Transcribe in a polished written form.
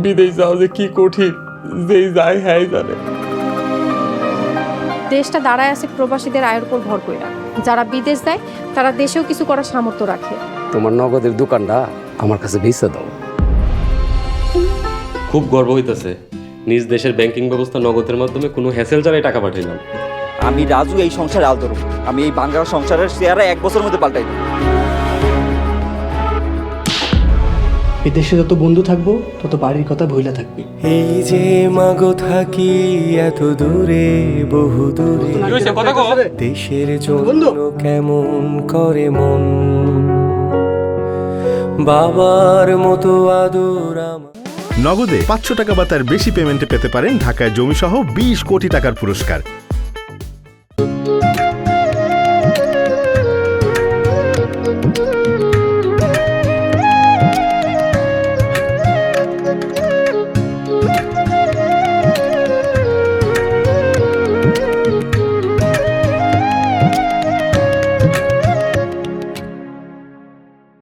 বিদেশ যাওয়া যে কি কঠিন, যেই যায় হ্যাঁ জানে। দেশটা দাঁড়ায় আছে প্রবাসীদের আয়ের উপর ভর কইরা। যারা বিদেশ দেয় তারা দেশেও কিছু করার সামর্থ্য রাখে। তোমার নগদের দোকানটা আমার কাছে বেচে দাও। খুব গর্ব হইতেছে নিজ দেশের ব্যাংকিং ব্যবস্থা নগদের মাধ্যমে কোনো হ্যাসেল ছাড়াই টাকা পাঠাইলাম। আমি রাজু এই সংসারে আল ধরব। আমি এই বাংলা সংসারের চেহারা 1 বছরের মধ্যে পাল্টাই দেব। বিদেশে যত বন্ধু থাকবো তত বাড়ির কথা ভুলে থাকবি। এই যে মাগো থাকি এত দূরে বহু দূরে, দেশের জন্য কেমন করে মন, বাবার মতো আদর আমার। নগদে 500 টাকা বা তার বেশি পেমেন্টে পেতে পারেন ঢাকায় জমিসহ 20 কোটি টাকার পুরস্কার।